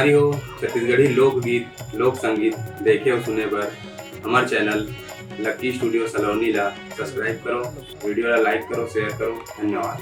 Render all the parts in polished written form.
तुम्हारी हो छत्तीसगढ़ी लोकगीत लोक संगीत देखे और सुने बर हमार चैनल लकी स्टूडियो सलोनी ला सब्सक्राइब करो, वीडियो ला लाइक करो, शेयर करो। धन्यवाद।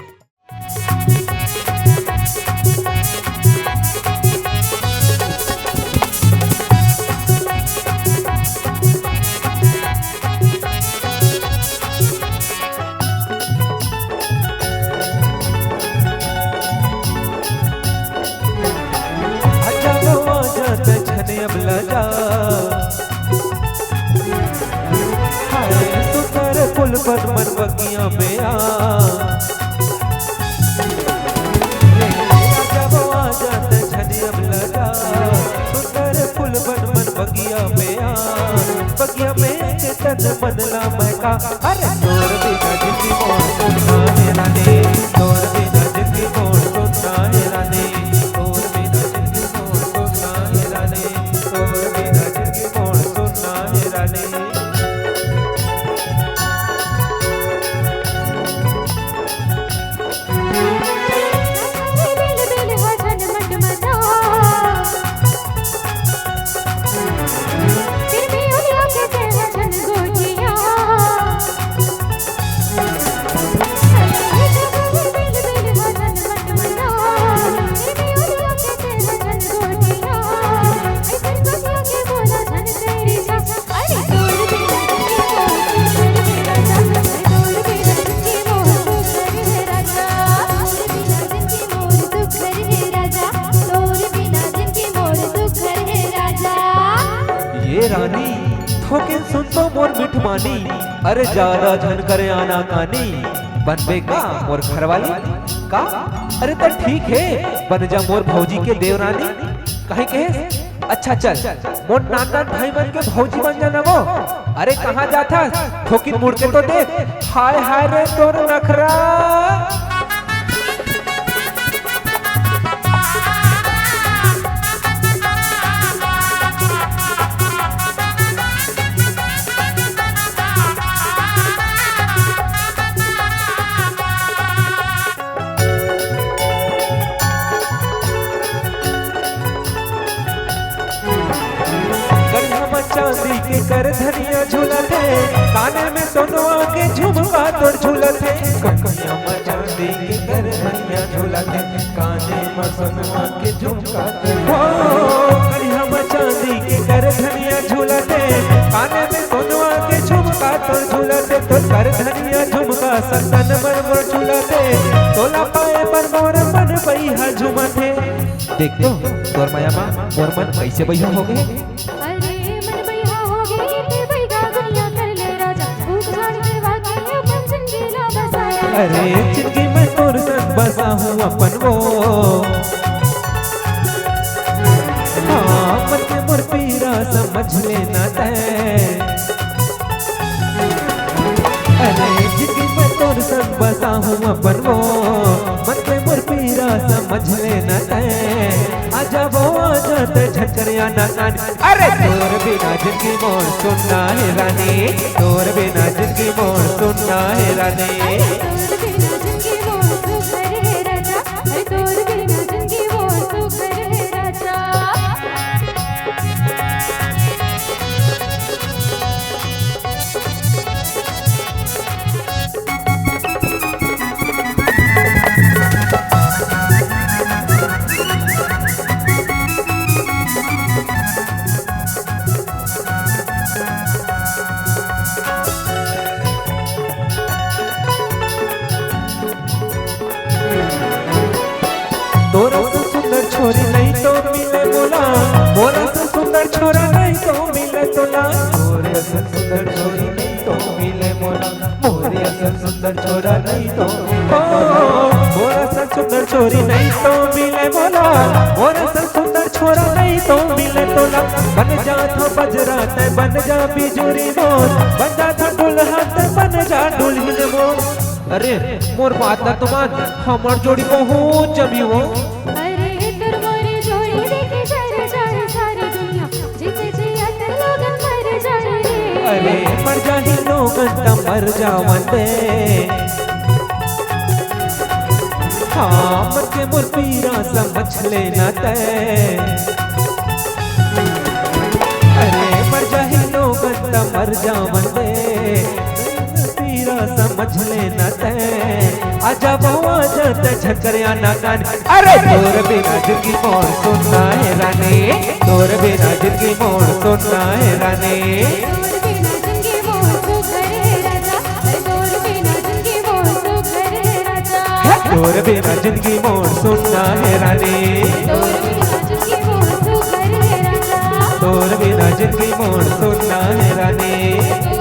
फुल पर मन बगिया में फुल पर मन बगिया में बगिया में के तन मन ला महका। अरे तोर बिना जिंदगी मोर सुनना है रानी, तोर बिना जिंदगी मोर सुनना है रानी, तोर बिना जिंदगी मोर सुनना है रानी, तोर बिना जिंदगी मोर सुनना है रानी। रानी थोकिन सुन तो मोर मिठमानी, अरे ज्यादा झन करे आना कानी, बनबे का मोर घरवाली का? अरे तो ठीक है बन जा मोर भौजी के देवरानी। कहे कहे अच्छा चल मोर नाना भाई बन के भौजी बन जाना वो। अरे कहाँ जाता थोकिन मुड़ के तो देख, हाय हाय रे तोर नखरा। चांदी के कर धनिया झूलत है, काने में सोनवा के झुमका तोर झूलत है। ककैया में चांदी के कर धनिया झूलत है, काने में सोनवा के झुमका करिया में चांदी के कर धनिया झूलत है, काने में सोनवा के झुमका तोर झूलत है। तो कर धनिया झुमका सतन मन मोर झूलत है, तोला पाए पर मोर मन बैहा झूमत है। देख तो तोर माया मां मोर मन कैसे बैहा हो गए। अरे जिंदगी में तोर संग बसा हूँ अपन वो, हाँ मन के मोर पीरा समझ लेना तय। अरे जिंदगी में तोर संग बसा हूँ अपन वो, मन के मोर पीरा समझ लेना तय। आजा वो आजा ते झकरिया ना कान। अरे तोर बिना जिंदगी मोर सुनना है रानी, तोर बिना जिंदगी मोर सुनना है रानी। तोरा से सुंदर छोरी नहीं तो मिले बोला, मोरा से सुंदर छोरा नहीं तो मिले तोला। मोरे से सुंदर छोरी नहीं तो मिले मोला, मोरे से सुंदर छोरा नहीं तो मोरा से सुंदर छोरी नहीं तो मिले मोला, मोरा से सुंदर छोरा नहीं तो मिले तोला। बन जा तो बजरा ते बन जा बिजुरी मोर, बन जा तो दुल्हा ते बन जा दुल्हन मोर। अरे मोर बात ना तुमान हमार जोड़ी बहुत जमी हो। अरे तुम्हारी जोड़ी देखे सारे सारे सारी दुनिया जीते जी अतल लोगन मर जाए रे। अरे मर जाही लोगन त मर जावन दे, हाँ मन के मोर पीरा समझ लेना तय। जावन दे तीरा समझ लेना ते आजा बवा जत झकरिया ना गाने अरे तोर बिना जिंदगी मोर सुनना है रानी तोर बिना जिंदगी मोर सुनना है रानी तोर बिना जिंदगी मोर सुख रे राजा तोर बिना जिंदगी मोर सुनना है रानी तोर बिना जिंदगी मोर सुख रे राजा तोर बिना जिंदगी मोर सुनना है रानी